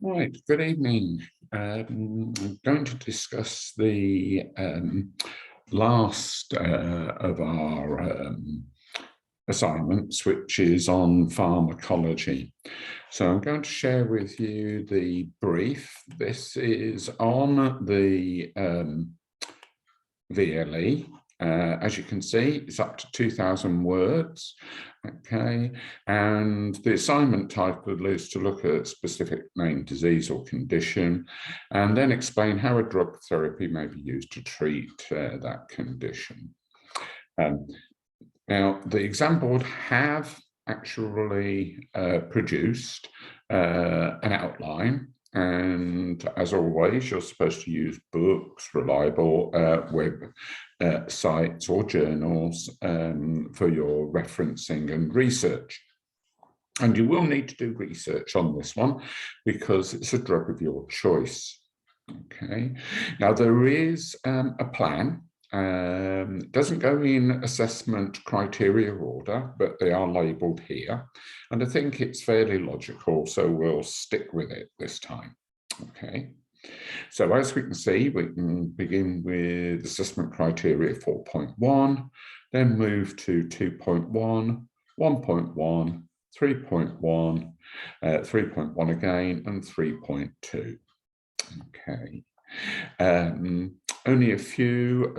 Right, good evening. I'm going to discuss the last of our assignments, which is on pharmacology. So I'm going to share with you the brief. This is on the VLE. As you can see, it's up to 2,000 words, okay, and the assignment title is to look at specific named disease or condition and then explain how a drug therapy may be used to treat that condition. Now, the exam board have actually produced an outline, and as always, you're supposed to use books, reliable web sites or journals for your referencing and research. And you will need to do research on this one because it's a drug of your choice. Okay, now there is a plan. It doesn't go in assessment criteria order, but they are labelled here. And I think it's fairly logical, so we'll stick with it this time. Okay. So as we can see, we can begin with assessment criteria 4.1, then move to 2.1, 1.1, 3.1, 3.1 again, and 3.2. Okay. Only a few,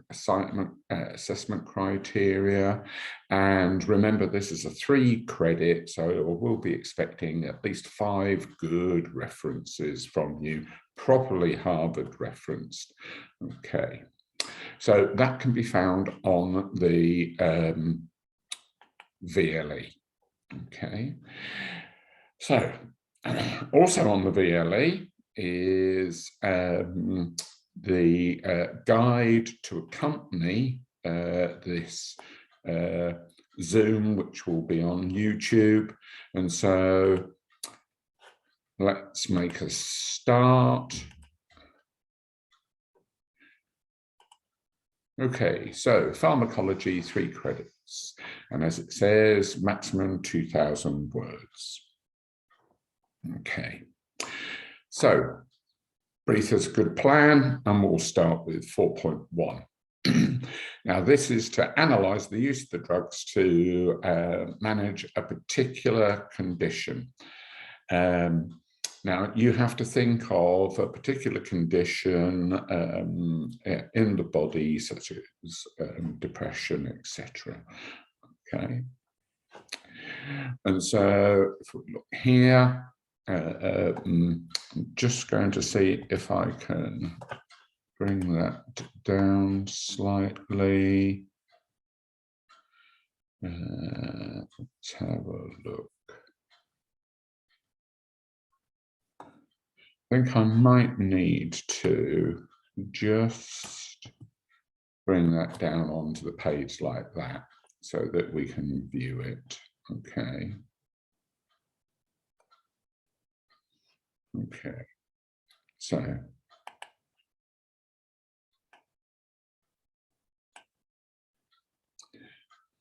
assessment criteria, and remember this is a 3 credit, so we'll be expecting at least 5 good references from you, properly Harvard referenced. Okay, so that can be found on the VLE. Okay, so also on the VLE is the guide to accompany this Zoom, which will be on YouTube. And so let's make a start. Okay, so pharmacology, 3 credits. And as it says, maximum 2,000 words. Okay. So, brief is a good plan, and we'll start with 4.1. Now, this is to analyse the use of the drugs to manage a particular condition. Now, you have to think of a particular condition in the body, such as depression, etc. Okay. And so, if we look here, I'm just going to see if I can bring that down slightly. Let's have a look. I think I might need to just bring that down onto the page like that so that we can view it. Okay. Okay, so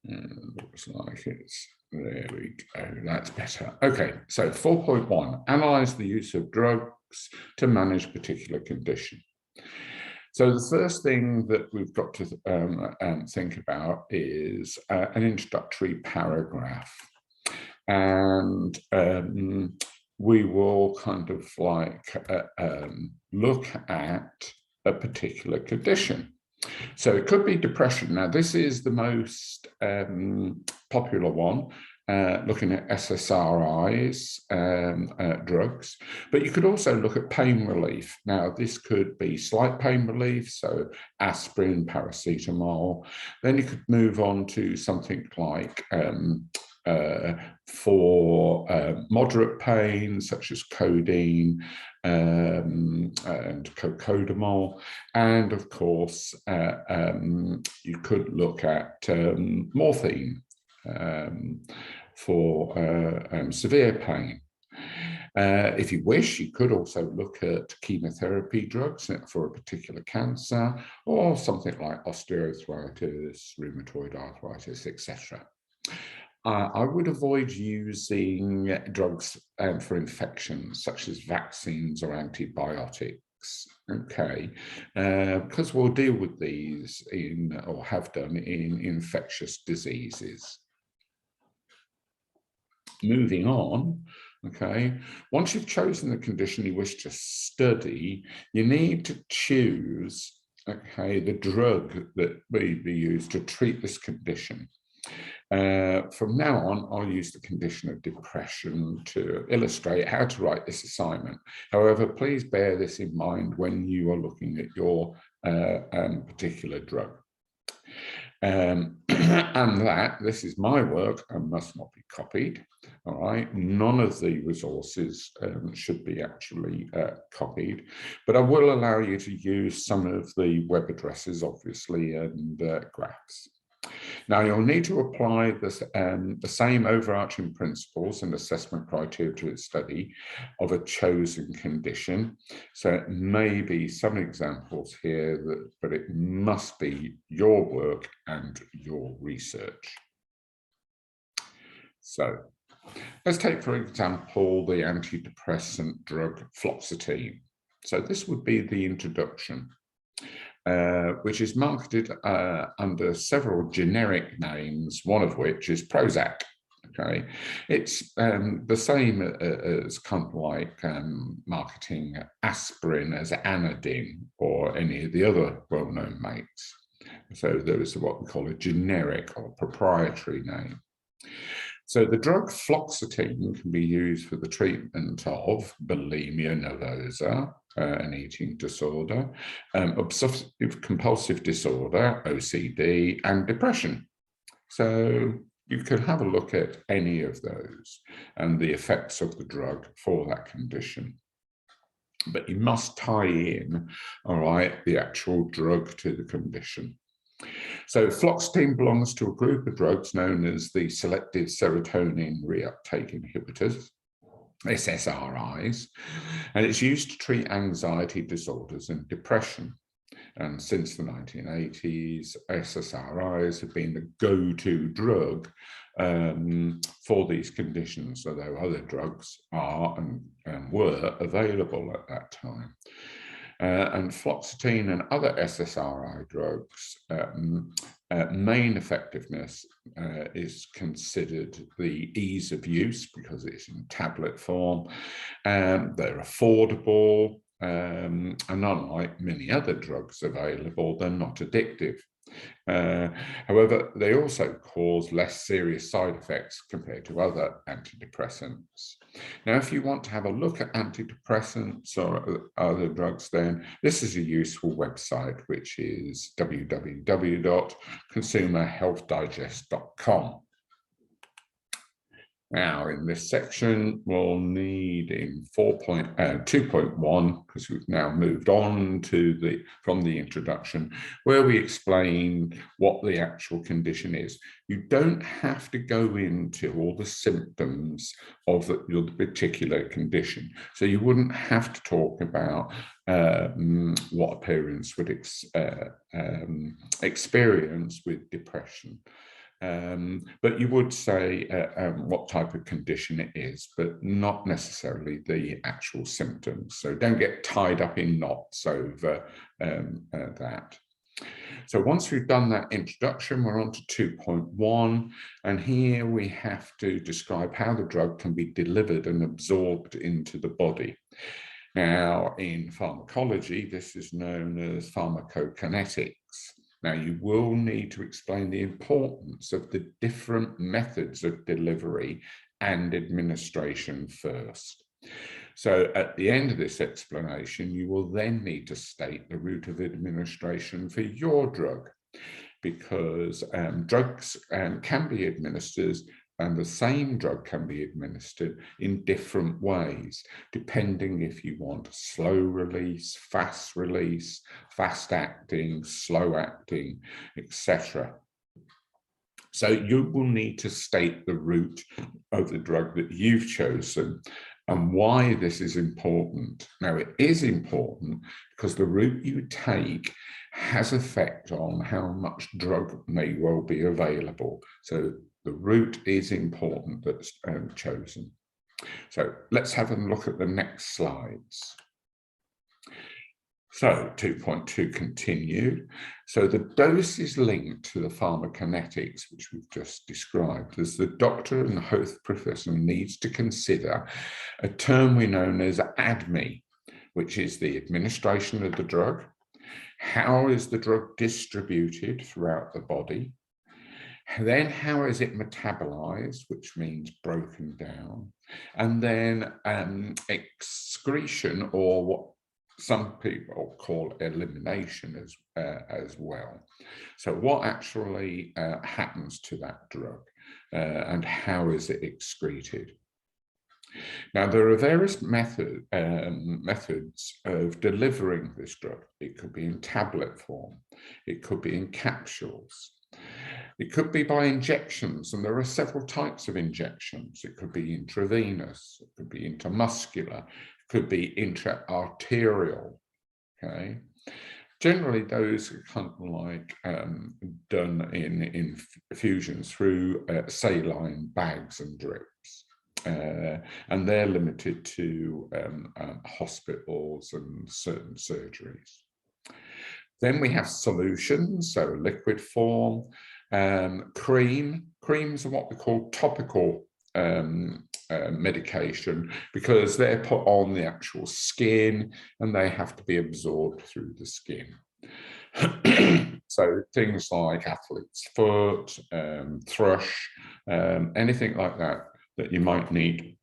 looks like it's, there we go, that's better. Okay, so 4.1, analyse the use of drugs to manage a particular condition. So the first thing that we've got to think about is an introductory paragraph. And we will kind of like look at a particular condition. So it could be depression. Now, this is the most popular one, looking at SSRIs, drugs, but you could also look at pain relief. Now, this could be slight pain relief, so aspirin, paracetamol. Then you could move on to something like for moderate pain, such as codeine and cocodamol, and of course you could look at morphine for severe pain. If you wish, you could also look at chemotherapy drugs for a particular cancer, or something like osteoarthritis, rheumatoid arthritis, etc. I would avoid using drugs for infections, such as vaccines or antibiotics. Okay, because we'll deal with these in, or have done, in infectious diseases. Moving on, okay, once you've chosen the condition you wish to study, you need to choose, okay, the drug that may be used to treat this condition. From now on, I'll use the condition of depression to illustrate how to write this assignment. However, please bear this in mind when you are looking at your particular drug. And that this is my work and must not be copied. All right, none of the resources should be actually copied, but I will allow you to use some of the web addresses, obviously, and graphs. Now, you'll need to apply this, the same overarching principles and assessment criteria to the study of a chosen condition. So it may be some examples here, but it must be your work and your research. So let's take, for example, the antidepressant drug fluoxetine. So this would be the introduction. Which is marketed under several generic names, one of which is Prozac. Okay, it's the same as kind of like marketing aspirin as Anadin or any of the other well-known makes. So there is what we call a generic or proprietary name. So the drug fluoxetine can be used for the treatment of bulimia nervosa, an eating disorder, obsessive compulsive disorder, OCD, and depression. So you could have a look at any of those and the effects of the drug for that condition. But you must tie in, all right, the actual drug to the condition. So fluoxetine belongs to a group of drugs known as the selective serotonin reuptake inhibitors, SSRIs, and it's used to treat anxiety disorders and depression. And since the 1980s, SSRIs have been the go-to drug for these conditions, although other drugs are and were available at that time. And fluoxetine and other SSRI drugs, main effectiveness is considered the ease of use because it's in tablet form. They're affordable, and unlike many other drugs available, they're not addictive. However, they also cause less serious side effects compared to other antidepressants. Now, if you want to have a look at antidepressants or other drugs, then this is a useful website, which is www.consumerhealthdigest.com. Now, in this section, we'll need in 2.1, because we've now moved on to from the introduction, where we explain what the actual condition is. You don't have to go into all the symptoms of your particular condition. So you wouldn't have to talk about what a parent would experience with depression. But you would say what type of condition it is, but not necessarily the actual symptoms. So don't get tied up in knots over that. So once we've done that introduction, we're on to 2.1, and here we have to describe how the drug can be delivered and absorbed into the body. Now, in pharmacology, this is known as pharmacokinetics. Now, you will need to explain the importance of the different methods of delivery and administration first. So at the end of this explanation, you will then need to state the route of administration for your drug, because drugs can be administered, and the same drug can be administered in different ways, depending if you want slow release, fast acting, slow acting, etc. So you will need to state the route of the drug that you've chosen and why this is important. Now, it is important because the route you take has effect on how much drug may well be available. So The route is important that's chosen. So let's have a look at the next slides. So 2.2 continued. So the dose is linked to the pharmacokinetics, which we've just described, as the doctor and the health professional needs to consider a term we know as ADME, which is the administration of the drug. How is the drug distributed throughout the body? Then how is it metabolized, which means broken down? And then excretion, or what some people call elimination as well. So what actually happens to that drug and how is it excreted? Now, there are various methods of delivering this drug. It could be in tablet form. It could be in capsules. It could be by injections, and there are several types of injections. It could be intravenous, it could be intramuscular, it could be intra-arterial, okay? Generally, those are kind of like done in infusions through saline bags and drips. And they're limited to hospitals and certain surgeries. Then we have solutions, so liquid form, creams are what we call topical medication, because they're put on the actual skin and they have to be absorbed through the skin. So things like athlete's foot, thrush, anything like that you might need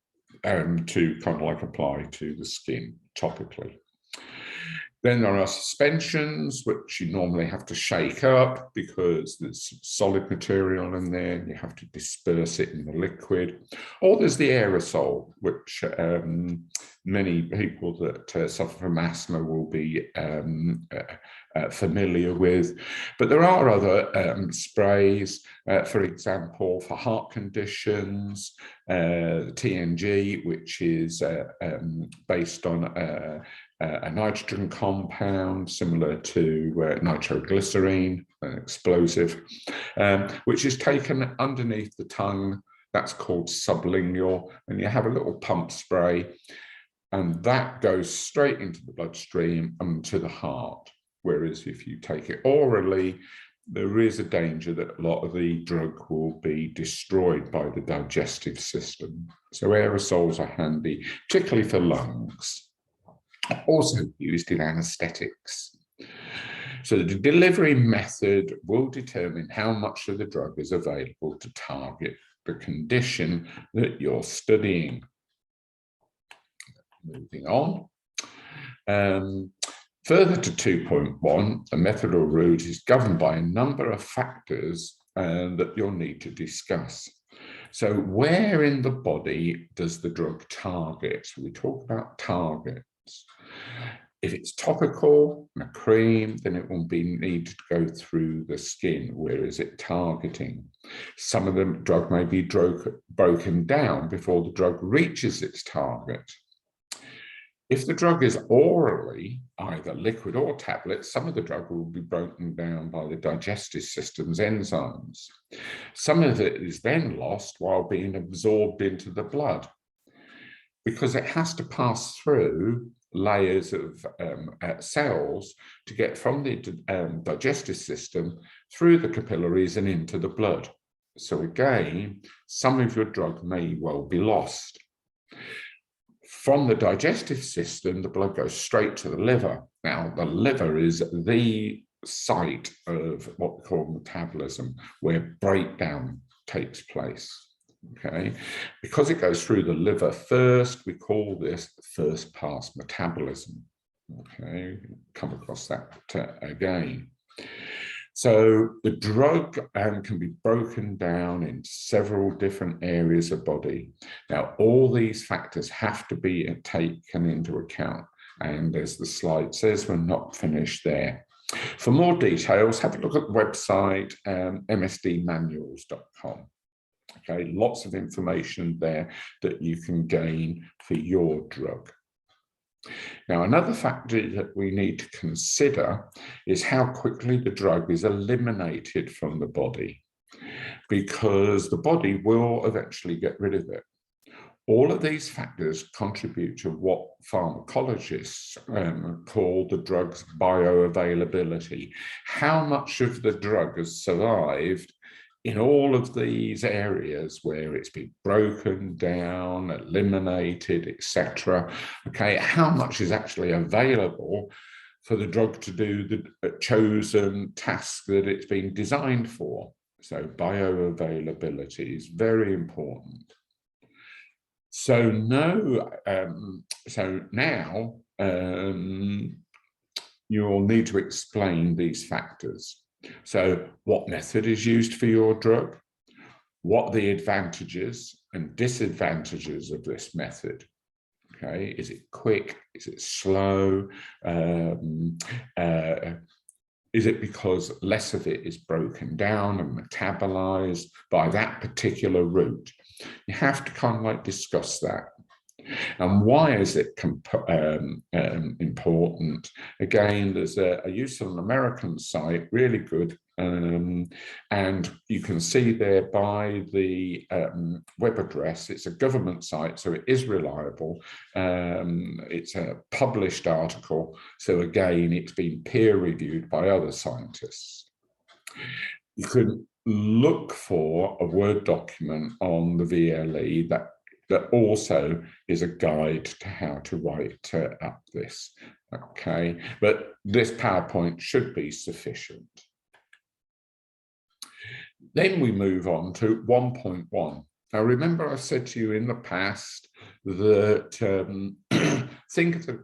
to kind of like apply to the skin topically. Then there are suspensions, which you normally have to shake up because there's solid material in there and you have to disperse it in the liquid. Or there's the aerosol, which many people that suffer from asthma will be familiar with. But there are other sprays, for example, for heart conditions, TNG, which is based on a nitrogen compound similar to nitroglycerine, an explosive, which is taken underneath the tongue. That's called sublingual, and you have a little pump spray, and that goes straight into the bloodstream and to the heart. Whereas if you take it orally, there is a danger that a lot of the drug will be destroyed by the digestive system. So aerosols are handy, particularly for lungs. Also used in anesthetics. So the delivery method will determine how much of the drug is available to target the condition that you're studying. Moving on. Further to 2.1, the method or route is governed by a number of factors that you'll need to discuss. So where in the body does the drug target? So we talk about targets. If it's topical, a cream, then it will need to go through the skin. Where is it targeting? Some of the drug may be broken down before the drug reaches its target. If the drug is orally, either liquid or tablet, some of the drug will be broken down by the digestive system's enzymes. Some of it is then lost while being absorbed into the blood, because it has to pass through layers of cells to get from the digestive system through the capillaries and into the blood. So again, some of your drug may well be lost. From the digestive system, the blood goes straight to the liver. Now, the liver is the site of what we call metabolism, where breakdown takes place. Okay, because it goes through the liver first, we call this first pass metabolism. Okay, come across that again. So the drug can be broken down in several different areas of body. Now, all these factors have to be taken into account. And as the slide says, we're not finished there. For more details, have a look at the website msdmanuals.com. Okay, lots of information there that you can gain for your drug. Now, another factor that we need to consider is how quickly the drug is eliminated from the body. because the body will eventually get rid of it. All of these factors contribute to what pharmacologists call the drug's bioavailability. How much of the drug has survived in all of these areas where it's been broken down, eliminated, etc. Okay, how much is actually available for the drug to do the chosen task that it's been designed for? So bioavailability is very important. So now you'll need to explain these factors. So what method is used for your drug? What are the advantages and disadvantages of this method? Okay, is it quick? Is it slow? Is it because less of it is broken down and metabolized by that particular route? You have to kind of like discuss that. And why is it important? Again, there's a use of an American site, really good. And you can see there by the web address, it's a government site, so it is reliable. It's a published article. So again, it's been peer reviewed by other scientists. You can look for a Word document on the VLE that also is a guide to how to write up this, okay? But this PowerPoint should be sufficient. Then we move on to 1.1. Now, remember I said to you in the past that think of the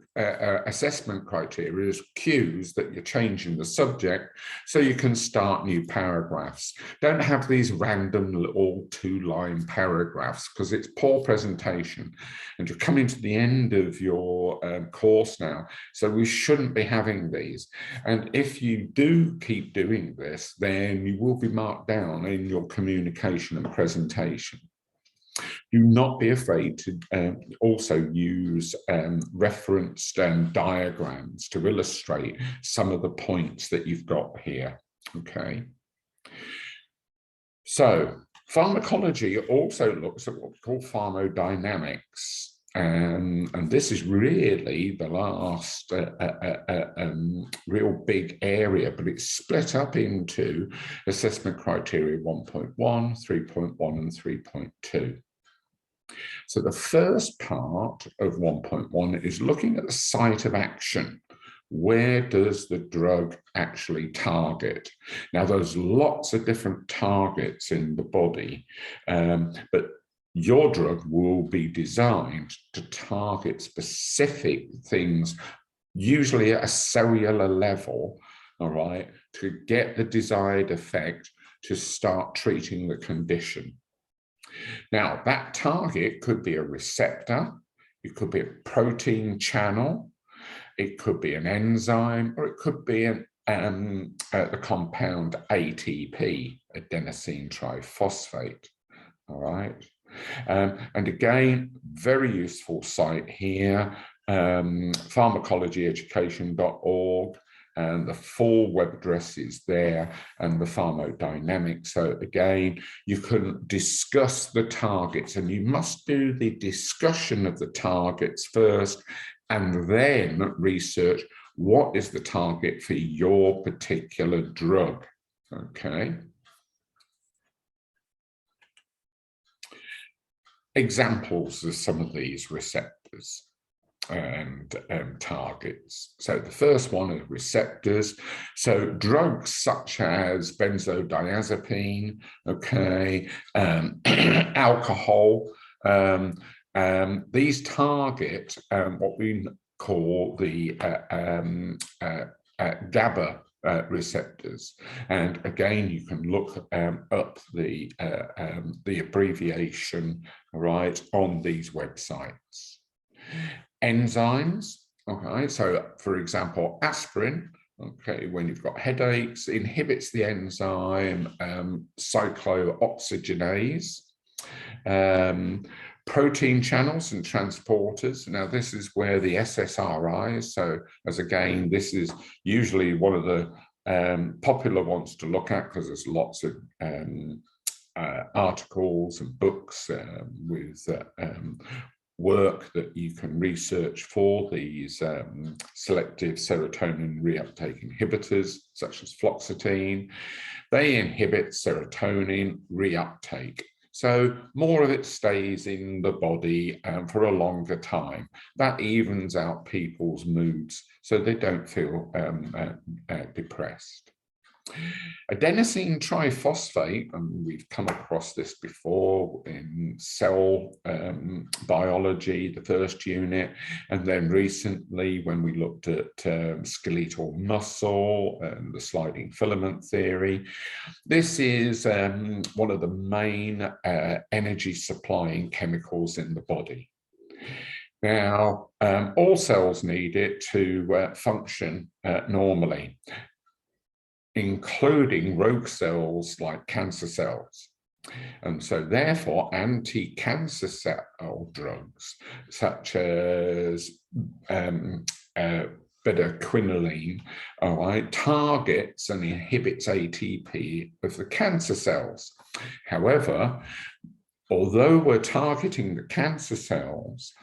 assessment criteria as cues that you're changing the subject so you can start new paragraphs. Don't have these random little 2-line paragraphs because it's poor presentation and you're coming to the end of your course now. So we shouldn't be having these. And if you do keep doing this, then you will be marked down in your communication and presentation. Do not be afraid to also use referenced diagrams to illustrate some of the points that you've got here, okay? So pharmacology also looks at what we call pharmacodynamics. And this is really the last real big area, but it's split up into assessment criteria 1.1, 3.1, and 3.2. So the first part of 1.1 is looking at the site of action. Where does the drug actually target? Now, there's lots of different targets in the body, but your drug will be designed to target specific things, usually at a cellular level, all right, to get the desired effect to start treating the condition. Now, that target could be a receptor, it could be a protein channel, it could be an enzyme, or it could be the compound ATP, adenosine triphosphate, all right? And again, very useful site here, pharmacologyeducation.org, and the full web address is there, and the pharmacodynamics. So again, you can discuss the targets, and you must do the discussion of the targets first, and then research what is the target for your particular drug, okay? Examples of some of these receptors and targets. So the first one is receptors. So drugs such as benzodiazepine, okay, alcohol, these target what we call the GABA receptors, and again you can look up the abbreviation right on these websites. Enzymes, okay, so for example aspirin, okay, when you've got headaches, inhibits the enzyme cyclooxygenase. Protein channels and transporters. Now, this is where the SSRIs, so as again, this is usually one of the popular ones to look at because there's lots of articles and books with work that you can research for these selective serotonin reuptake inhibitors, such as fluoxetine. They inhibit serotonin reuptake. So more of it stays in the body for a longer time. That evens out people's moods so they don't feel depressed. Adenosine triphosphate, and we've come across this before in cell biology, the first unit, and then recently when we looked at skeletal muscle and the sliding filament theory. This is one of the main energy supplying chemicals in the body. Now, all cells need it to function normally, including rogue cells like cancer cells. And so therefore anti-cancer cell drugs such as bedaquiline, all right, targets and inhibits ATP of the cancer cells. However, although we're targeting the cancer cells,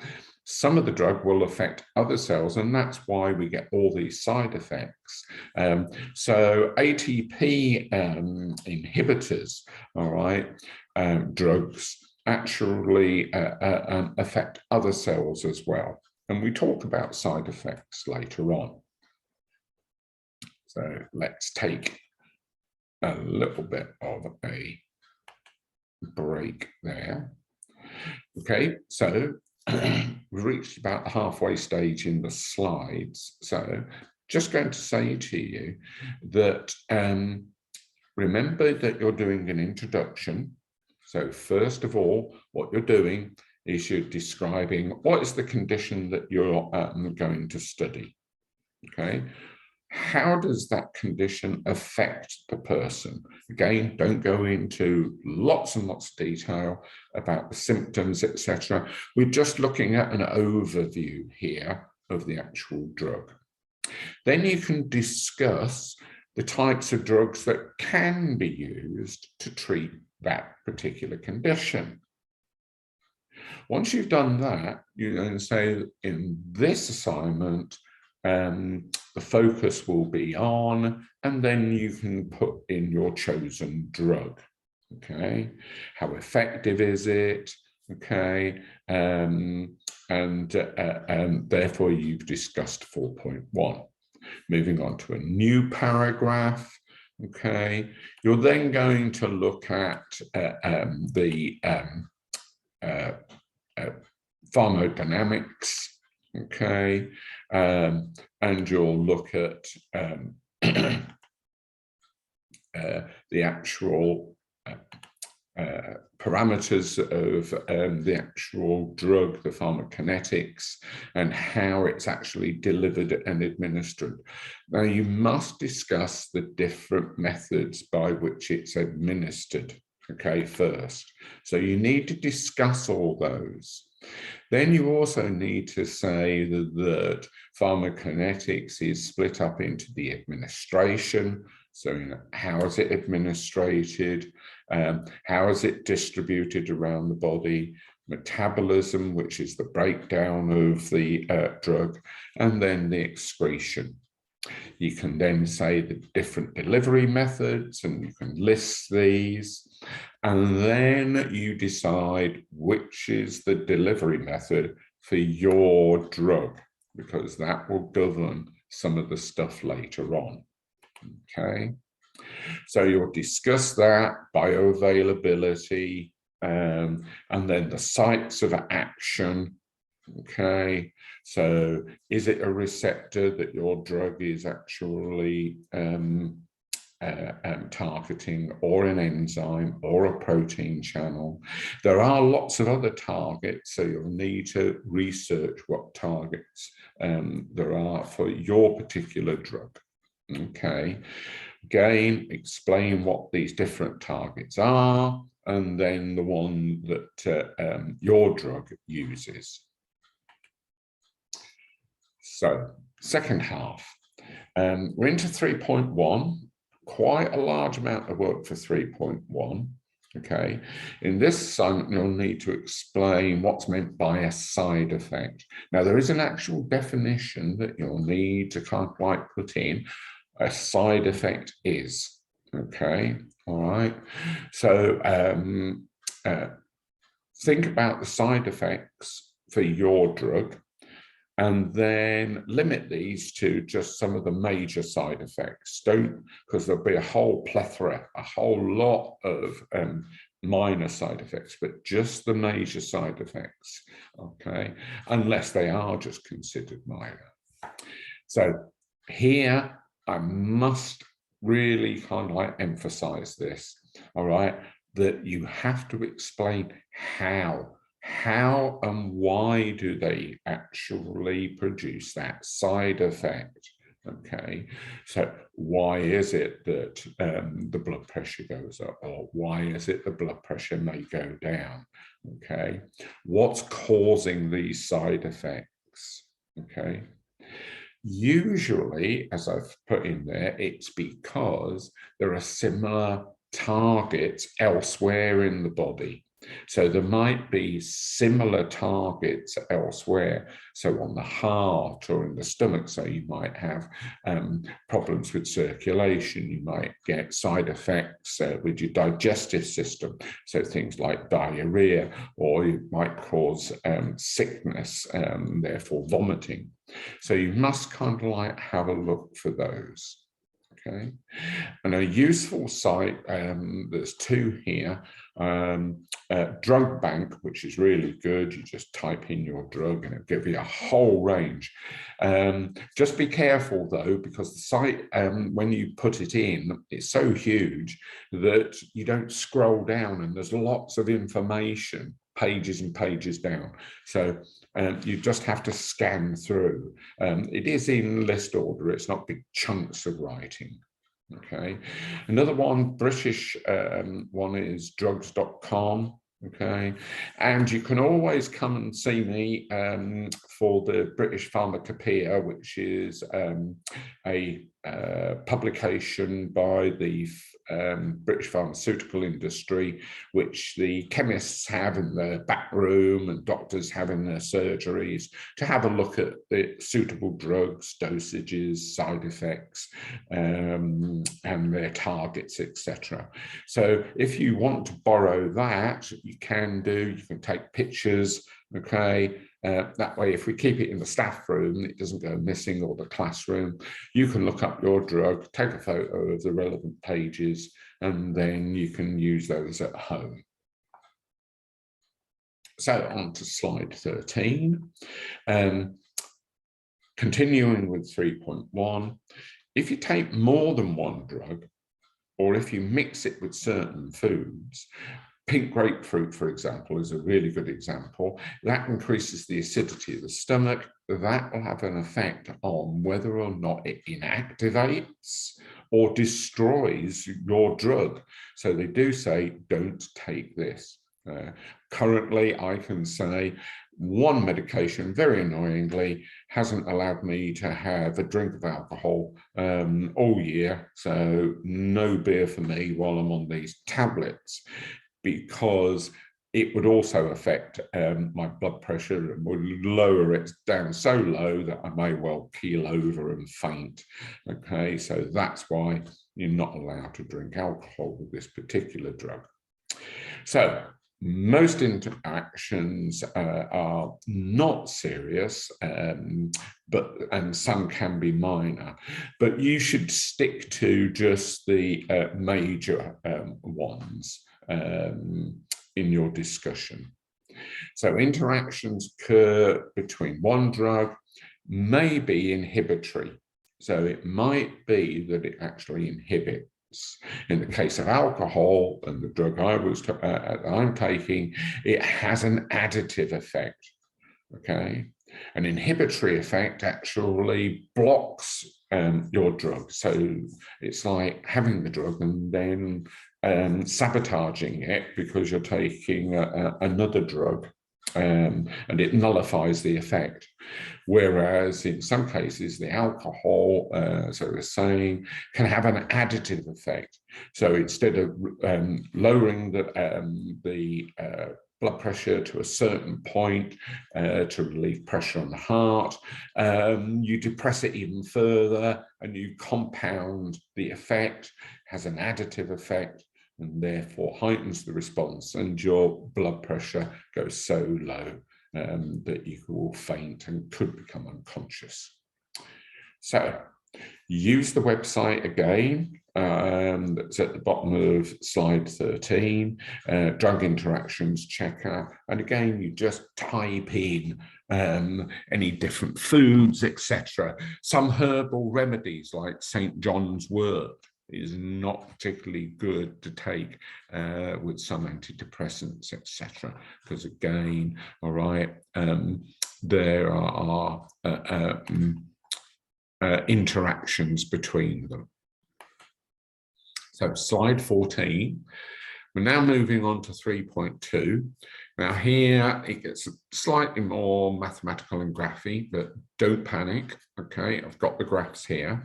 some of the drug will affect other cells, and that's why we get all these side effects. So ATP inhibitors, all right, drugs actually affect other cells as well. And we talk about side effects later on. So let's take a little bit of a break there. Okay, so we've reached about the halfway stage in the slides. So just going to say to you that remember that you're doing an introduction. So first of all, what you're doing is you're describing what is the condition that you're going to study. Okay. How does that condition affect the person? Again, don't go into lots and lots of detail about the symptoms, etc. We're just looking at an overview here of the actual drug. Then you can discuss the types of drugs that can be used to treat that particular condition. Once you've done that, you then say, in this assignment, the focus will be on, and then you can put in your chosen drug. Okay, how effective is it? Okay, and therefore you've discussed 4.1. Moving on to a new paragraph. Okay, you're then going to look at the pharmacodynamics. Okay, and you'll look at the actual parameters of the actual drug, the pharmacokinetics, and how it's actually delivered and administered. Now, you must discuss the different methods by which it's administered, okay, first. So you need to discuss all those. Then you also need to say that pharmacokinetics is split up into the administration. So, you know, how is it administered? How is it distributed around the body? Metabolism, which is the breakdown of the drug, and then the excretion. You can then say the different delivery methods, and you can list these. And then you decide which is the delivery method for your drug, because that will govern some of the stuff later on. Okay, so you'll discuss that, bioavailability, and then the sites of action. Okay, so is it a receptor that your drug is actually targeting, or an enzyme, or a protein channel? There are lots of other targets, so you'll need to research what targets there are for your particular drug. Okay, again, explain what these different targets are, and then the one that your drug uses. So, second half, we're into 3.1, quite a large amount of work for 3.1. Okay, in this assignment, you'll need to explain what's meant by a side effect. Now, there is an actual definition that you'll need to kind of like put in. A side effect is, okay, all right. So think about the side effects for your drug, and then limit these to just some of the major side effects. Don't, because there'll be a whole plethora, a whole lot of minor side effects, but just the major side effects, okay? Unless they are just considered minor. So here, I must really kind of like emphasize this, all right? That you have to explain how and why do they actually produce that side effect. Okay, so why is it that the blood pressure goes up, or why is it the blood pressure may go down? Okay, what's causing these side effects? Okay, usually, as I've put in there, it's because there are similar targets elsewhere in the body. So there might be similar targets elsewhere. So on the heart or in the stomach, so you might have problems with circulation. You might get side effects with your digestive system. So things like diarrhea, or you might cause sickness, therefore vomiting. So you must kind of like have a look for those. Okay, and a useful site, there's two here, Drug Bank, which is really good. You just type in your drug and it'll give you a whole range. Just be careful though, because the site, when you put it in, it's so huge that you don't scroll down and there's lots of information, pages and pages down. So you just have to scan through. It is in list order, it's not big chunks of writing. Okay, another one, British one is drugs.com. Okay, and you can always come and see me for the British Pharmacopoeia, which is a publication by the British pharmaceutical industry, which the chemists have in their back room and doctors have in their surgeries, to have a look at the suitable drugs, dosages, side effects, and their targets, etc. So if you want to borrow that, you can do. You can take pictures, okay? That way, if we keep it in the staff room, it doesn't go missing, or the classroom. You can look up your drug, take a photo of the relevant pages, and then you can use those at home. So on to slide 13. Continuing with 3.1, if you take more than one drug, or if you mix it with certain foods, pink grapefruit, for example, is a really good example. That increases the acidity of the stomach. That will have an effect on whether or not it inactivates or destroys your drug. So they do say, don't take this. Currently, I can say one medication, very annoyingly, hasn't allowed me to have a drink of alcohol all year. So no beer for me while I'm on these tablets, because it would also affect my blood pressure and would lower it down so low that I may well keel over and faint. Okay, so that's why you're not allowed to drink alcohol with this particular drug. So most interactions are not serious, and some can be minor, but you should stick to just the major ones in your discussion. So interactions occur between one drug, may be inhibitory. So it might be that it actually inhibits. In the case of alcohol and the drug I'm taking, it has an additive effect. Okay, an inhibitory effect actually blocks your drug. So it's like having the drug and then sabotaging it because you're taking another drug. and it nullifies the effect. Whereas in some cases, the alcohol, as I was saying, can have an additive effect. So instead of lowering the blood pressure to a certain point to relieve pressure on the heart, you depress it even further and you compound the effect, has an additive effect, and therefore heightens the response, and your blood pressure goes so low that you will faint and could become unconscious. So use the website again. That's at the bottom of slide 13, drug interactions checker. And again, you just type in any different foods, etc. Some herbal remedies like St. John's wort is not particularly good to take with some antidepressants, etc. Because again, all right, there are interactions between them. So slide 14, we're now moving on to 3.2. Now here it gets slightly more mathematical and graphy, but don't panic, okay? I've got the graphs here.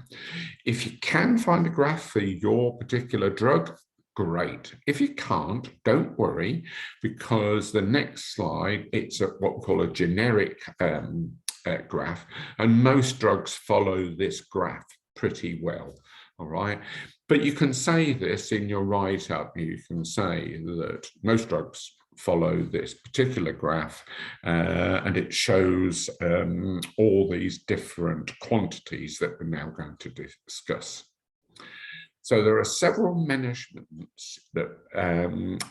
If you can find a graph for your particular drug, great. If you can't, don't worry, because the next slide, it's what we call a generic graph, and most drugs follow this graph pretty well, all right? But you can say this in your write-up. You can say that most drugs follow this particular graph, and it shows all these different quantities that we're now going to discuss. So there are several managements that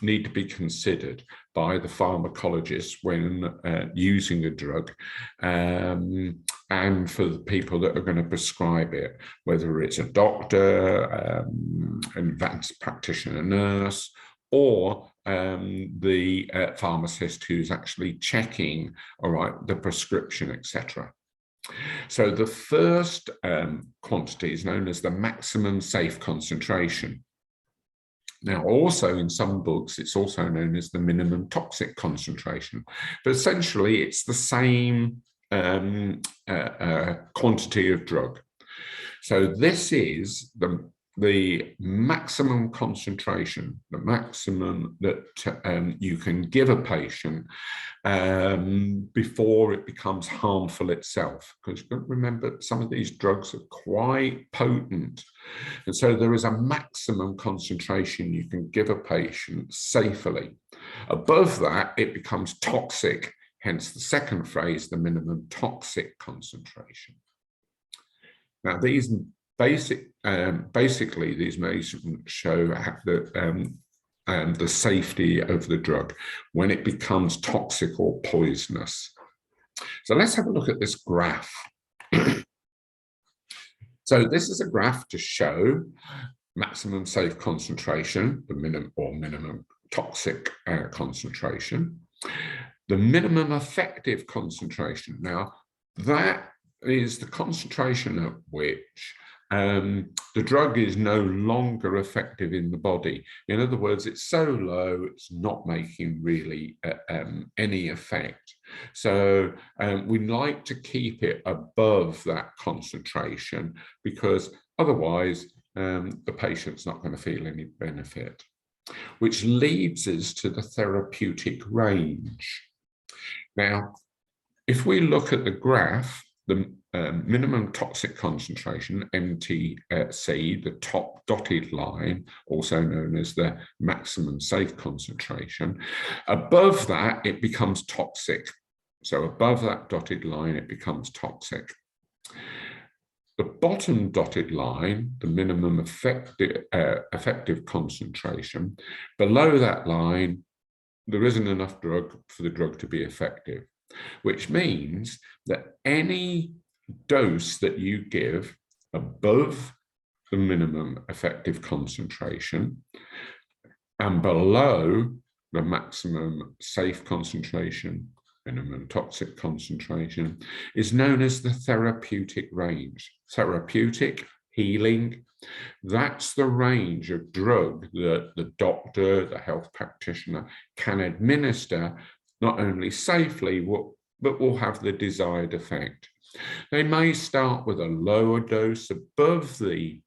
need to be considered by the pharmacologist when using a drug, and for the people that are going to prescribe it, whether it's a doctor, an advanced practitioner nurse, or the pharmacist who's actually checking, all right, the prescription, etc. So the first quantity is known as the maximum safe concentration. Now, also in some books, it's also known as the minimum toxic concentration, but essentially it's the same quantity of drug. So this is the maximum concentration, the maximum that you can give a patient before it becomes harmful itself. Because you've got to remember, some of these drugs are quite potent. And so there is a maximum concentration you can give a patient safely. Above that, it becomes toxic, hence the second phrase, the minimum toxic concentration. Now, these basically, these measurements show the safety of the drug when it becomes toxic or poisonous. So let's have a look at this graph. So this is a graph to show maximum safe concentration, the minimum toxic concentration, the minimum effective concentration. Now, that is the concentration at which the drug is no longer effective in the body. In other words, it's so low, it's not making really any effect. So we like to keep it above that concentration, because otherwise the patient's not going to feel any benefit. Which leads us to the therapeutic range. Now, if we look at the graph, the minimum toxic concentration, MTC, the top dotted line, also known as the maximum safe concentration, above that, it becomes toxic. So above that dotted line, it becomes toxic. The bottom dotted line, the minimum effective concentration, below that line, there isn't enough drug for the drug to be effective, which means that any dose that you give above the minimum effective concentration and below the maximum safe concentration, minimum toxic concentration, is known as the therapeutic range. Therapeutic, healing, that's the range of drug that the doctor, the health practitioner can administer not only safely, but will have the desired effect. They may start with a lower dose above the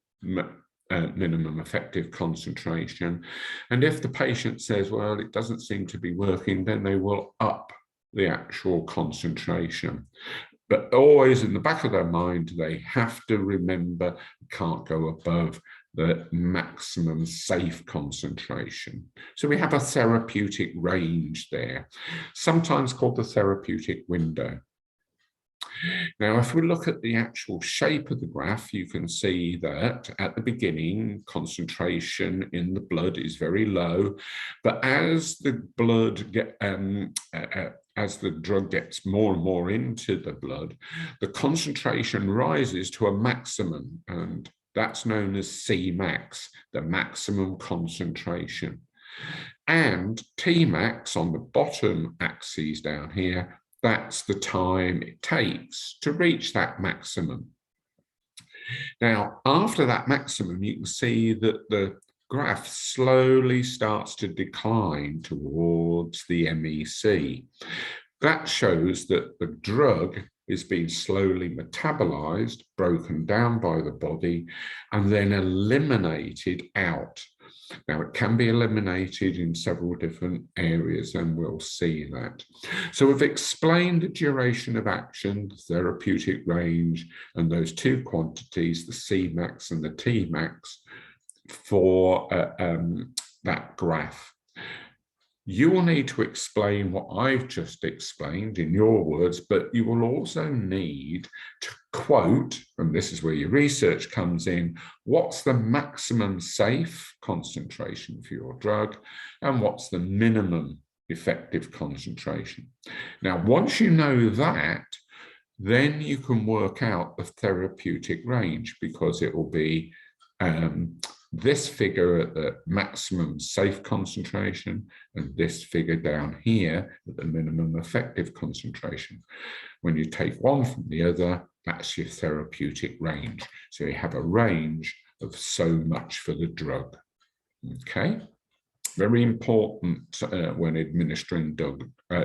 minimum effective concentration. And if the patient says, well, it doesn't seem to be working, then they will up the actual concentration. But always in the back of their mind, they have to remember, can't go above the maximum safe concentration. So we have a therapeutic range there, sometimes called the therapeutic window. Now, if we look at the actual shape of the graph, you can see that at the beginning, concentration in the blood is very low, but as the as the drug gets more and more into the blood, the concentration rises to a maximum, and that's known as Cmax, the maximum concentration. And Tmax on the bottom axis down here, that's the time it takes to reach that maximum. Now, after that maximum, you can see that the graph slowly starts to decline towards the MEC. That shows that the drug is being slowly metabolized, broken down by the body, and then eliminated out. Now, it can be eliminated in several different areas, and we'll see that. So we've explained the duration of action, the therapeutic range, and those two quantities, the Cmax and the Tmax, for that graph. You will need to explain what I've just explained in your words, but you will also need to quote, and this is where your research comes in, what's the maximum safe concentration for your drug and what's the minimum effective concentration. Now, once you know that, then you can work out the therapeutic range, because it will be this figure at the maximum safe concentration and this figure down here at the minimum effective concentration. When you take one from the other, that's your therapeutic range. So you have a range of so much for the drug. Okay, very important when administering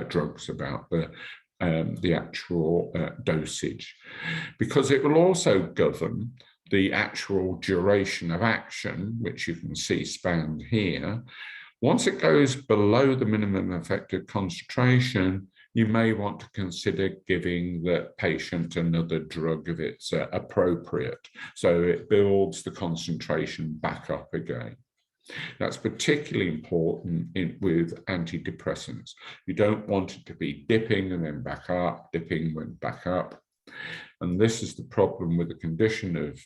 drugs about the actual dosage, because it will also govern the actual duration of action, which you can see spanned here. Once it goes below the minimum effective concentration, you may want to consider giving the patient another drug if it's appropriate. So it builds the concentration back up again. That's particularly important with antidepressants. You don't want it to be dipping and then back up, dipping and back up. And this is the problem with the condition of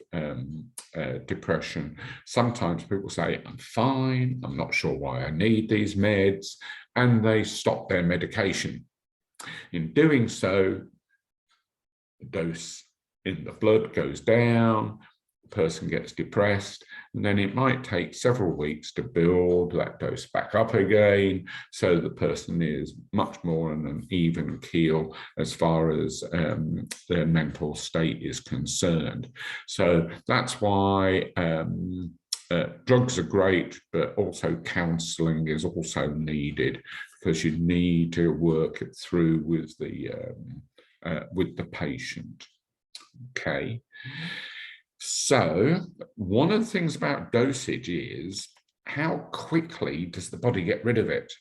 depression. Sometimes people say, I'm fine, I'm not sure why I need these meds, and they stop their medication. In doing so, the dose in the blood goes down, the person gets depressed, and then it might take several weeks to build that dose back up again, so the person is much more on an even keel as far as their mental state is concerned. So that's why drugs are great, but also counselling is also needed, because you need to work it through with the patient. Okay. So one of the things about dosage is how quickly does the body get rid of it?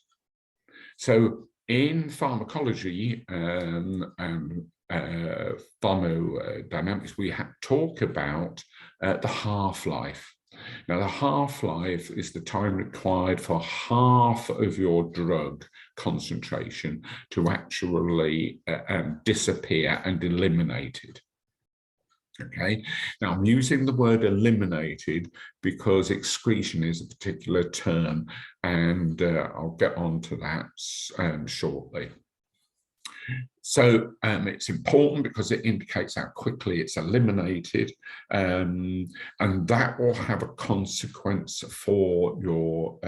So in pharmacology and thermodynamics, we talk about the half-life. Now, the half-life is the time required for half of your drug concentration to actually disappear and eliminated. Okay, now I'm using the word eliminated because excretion is a particular term, and I'll get on to that shortly. So it's important because it indicates how quickly it's eliminated, and that will have a consequence for your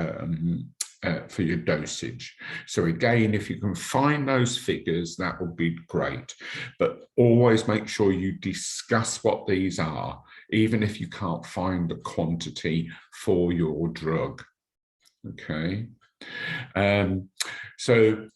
dosage. So again, if you can find those figures, that would be great. But always make sure you discuss what these are, even if you can't find the quantity for your drug. Okay. So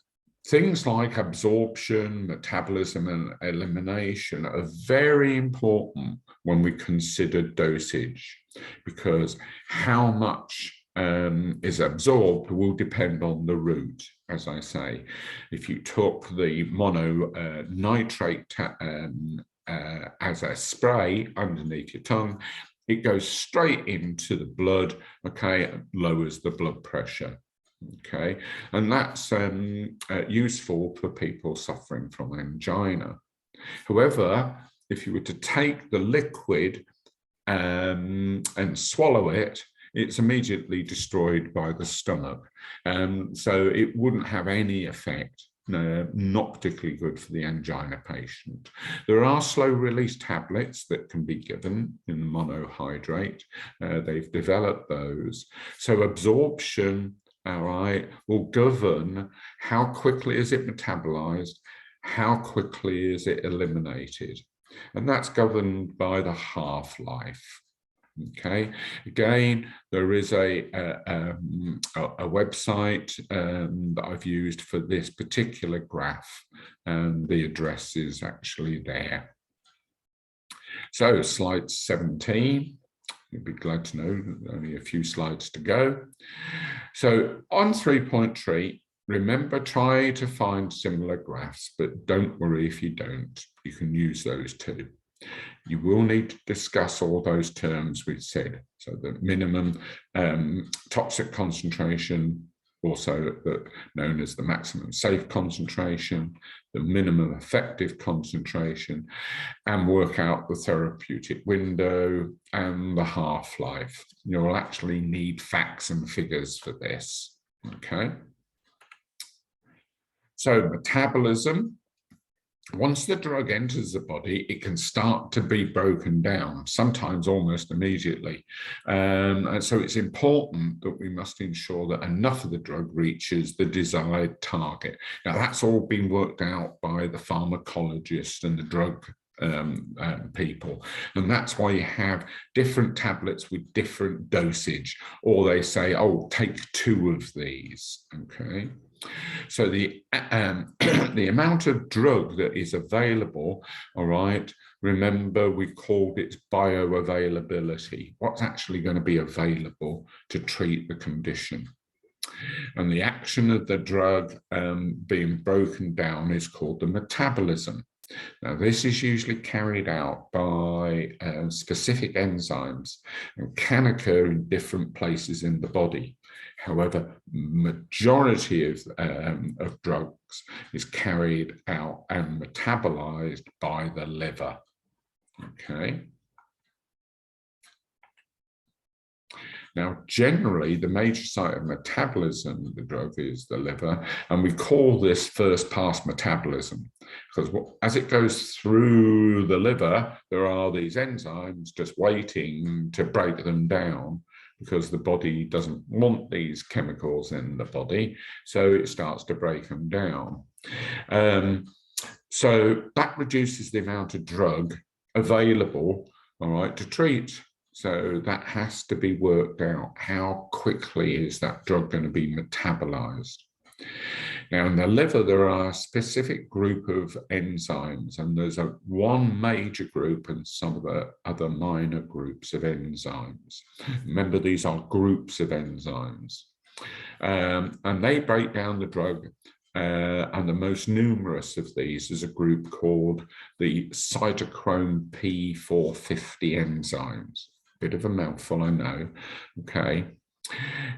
Things like absorption, metabolism, and elimination are very important when we consider dosage, because how much is absorbed will depend on the route. As I say, if you took the mononitrate as a spray underneath your tongue, it goes straight into the blood, okay, and lowers the blood pressure. Okay, and that's useful for people suffering from angina. However, if you were to take the liquid and swallow it, it's immediately destroyed by the stomach. So it wouldn't have any effect. No, not particularly good for the angina patient. There are slow release tablets that can be given in the monohydrate. They've developed those. So absorption, all right, will govern how quickly is it metabolized, how quickly is it eliminated. And that's governed by the half-life. Okay, again, there is a website that I've used for this particular graph, and the address is actually there. So slide 17. You'd be glad to know only a few slides to go. So on 3-point tree, remember, try to find similar graphs, but don't worry if you don't. You can use those too. You will need to discuss all those terms we've said. So the minimum toxic concentration, also known as the maximum safe concentration, the minimum effective concentration, and work out the therapeutic window and the half-life. You'll actually need facts and figures for this, okay? So metabolism. Once the drug enters the body, it can start to be broken down, sometimes almost immediately. And so it's important that we must ensure that enough of the drug reaches the desired target. Now, that's all been worked out by the pharmacologists and the drug people, and that's why you have different tablets with different dosage, or they say, oh, take 2 of these, okay? So the the amount of drug that is available, all right, remember we called it bioavailability. What's actually going to be available to treat the condition? And the action of the drug being broken down is called the metabolism. Now, this is usually carried out by specific enzymes and can occur in different places in the body. However, majority of drugs is carried out and metabolized by the liver. Okay. Now, generally, the major site of metabolism of the drug is the liver, and we call this first-pass metabolism because as it goes through the liver, there are these enzymes just waiting to break them down because the body doesn't want these chemicals in the body, so it starts to break them down. So that reduces the amount of drug available, all right, to treat. So that has to be worked out. How quickly is that drug going to be metabolized? Now, in the liver, there are a specific group of enzymes, and there's one major group and some of the other minor groups of enzymes. Remember, these are groups of enzymes. And they break down the drug, and the most numerous of these is a group called the cytochrome P450 enzymes. Bit of a mouthful, I know. Okay.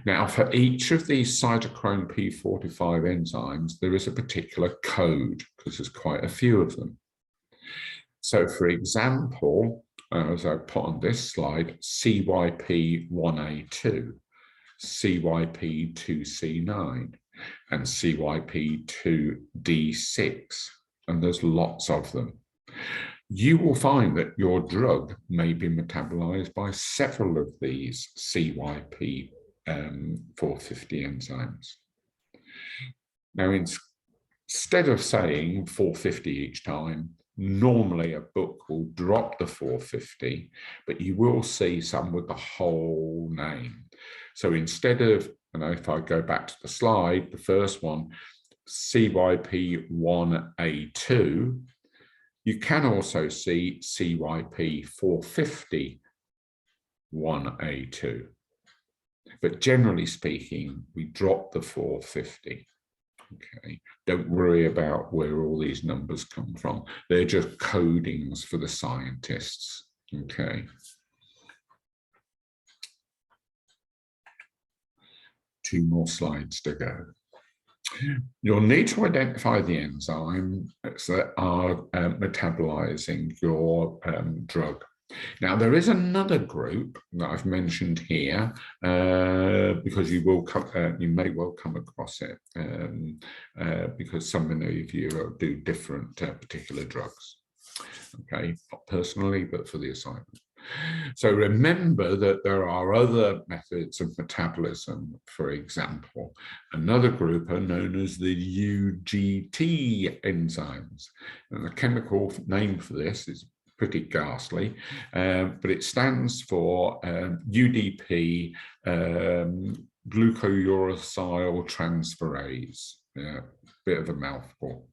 Now, for each of these cytochrome P45 enzymes, there is a particular code because there's quite a few of them. So, for example, as I put on this slide, CYP1A2, CYP2C9, and CYP2D6, and there's lots of them. You will find that your drug may be metabolized by several of these CYP450 enzymes. Now, instead of saying 450 each time, normally a book will drop the 450, but you will see some with the whole name. So instead of, and if I go back to the slide, the first one, CYP1A2, you can also see CYP450-1A2. But generally speaking, we drop the 450. Okay, don't worry about where all these numbers come from. They're just codings for the scientists. Okay. 2 more slides to go. You'll need to identify the enzymes that are metabolizing your drug. Now, there is another group that I've mentioned here because you may well come across it because so many of you do different particular drugs. Okay, not personally, but for the assignment. So remember that there are other methods of metabolism. For example, another group are known as the UGT enzymes. And the chemical name for this is pretty ghastly, but it stands for UDP glucouracil transferase. Yeah, bit of a mouthful.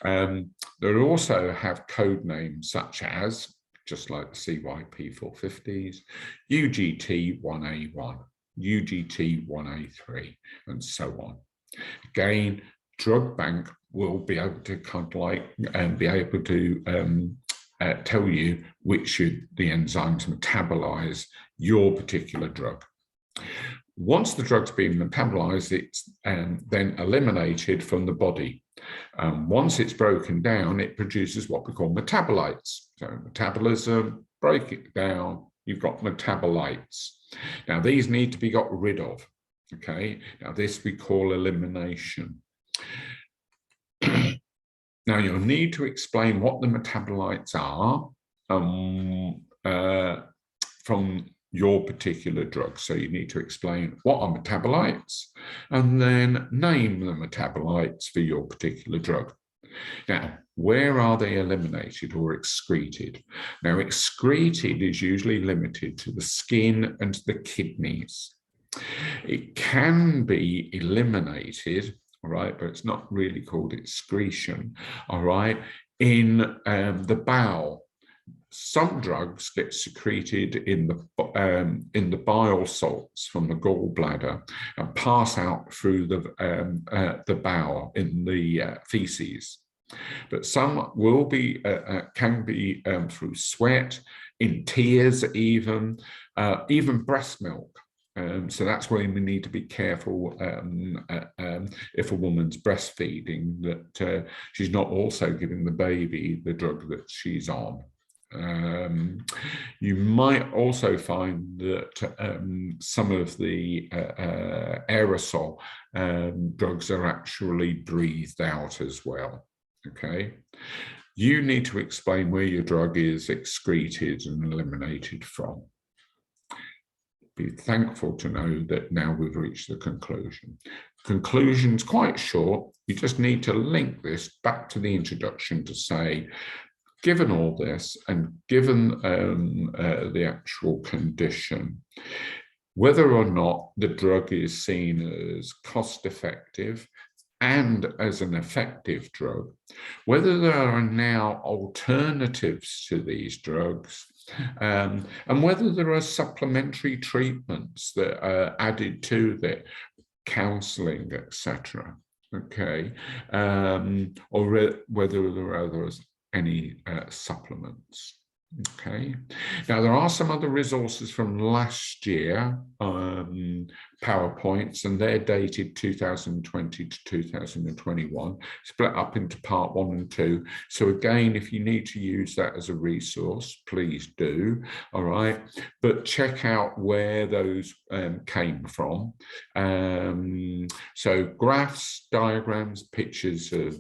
They also have code names such as, just like the CYP450s, UGT1A1, UGT1A3, and so on. Again, drug bank will be able to tell you which should the enzymes metabolize your particular drug. Once the drug's been metabolized, it's then eliminated from the body. Once it's broken down, it produces what we call metabolites. So metabolism, break it down, you've got metabolites. Now, these need to be got rid of. Okay, now this we call elimination. Now, you'll need to explain what the metabolites are from your particular drug. So you need to explain what are metabolites and then name the metabolites for your particular drug. Now, where are they eliminated or excreted? Now, excreted is usually limited to the skin and the kidneys. It can be eliminated, all right, but it's not really called excretion, all right, in the bowel. Some drugs get secreted in the bile salts from the gallbladder and pass out through the bowel in the feces. But some will be can be through sweat, in tears, even breast milk. So that's where we need to be careful if a woman's breastfeeding, that she's not also giving the baby the drug that she's on. You might also find that some of the aerosol drugs are actually breathed out as well. Okay, you need to explain where your drug is excreted and eliminated from. Be thankful to know that now we've reached the conclusion. Conclusion's quite short. You just need to link this back to the introduction to say, given all this and given the actual condition, whether or not the drug is seen as cost-effective and as an effective drug, whether there are now alternatives to these drugs, and whether there are supplementary treatments that are added to the counseling, etc. Okay, or whether there are others, any supplements. Okay, now there are some other resources from last year, PowerPoints, and they're dated 2020 to 2021, split up into part 1 and 2. So again, if you need to use that as a resource, please do, all right? But check out where those came from. So graphs, diagrams, pictures of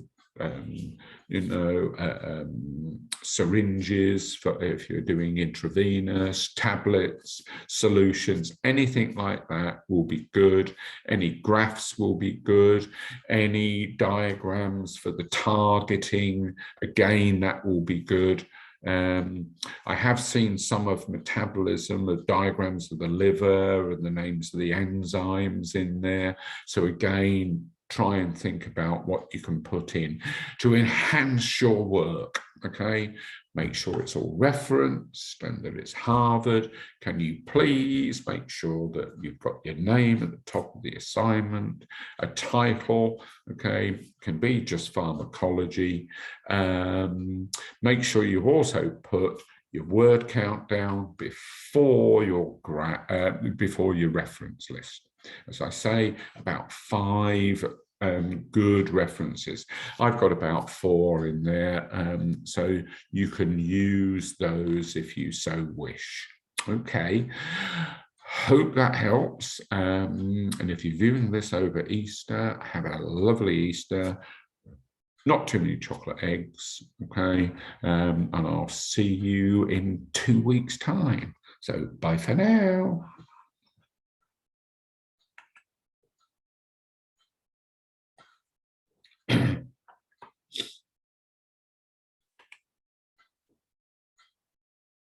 syringes for if you're doing intravenous, tablets, solutions, anything like that will be good. Any graphs will be good. Any diagrams for the targeting, again, that will be good. I have seen some of metabolism of diagrams of the liver and the names of the enzymes in there. So again, try and think about what you can put in to enhance your work, okay? Make sure it's all referenced and that it's Harvard. Can you please make sure that you've got your name at the top of the assignment, a title, okay? Can be just pharmacology. Make sure you also put your word count down before your reference list. As I say, about 5 good references. I've got about 4 in there, so you can use those if you so wish. Okay, hope that helps. And if you're viewing this over Easter, have a lovely Easter. Not too many chocolate eggs, okay? And I'll see you in 2 weeks' time. So bye for now.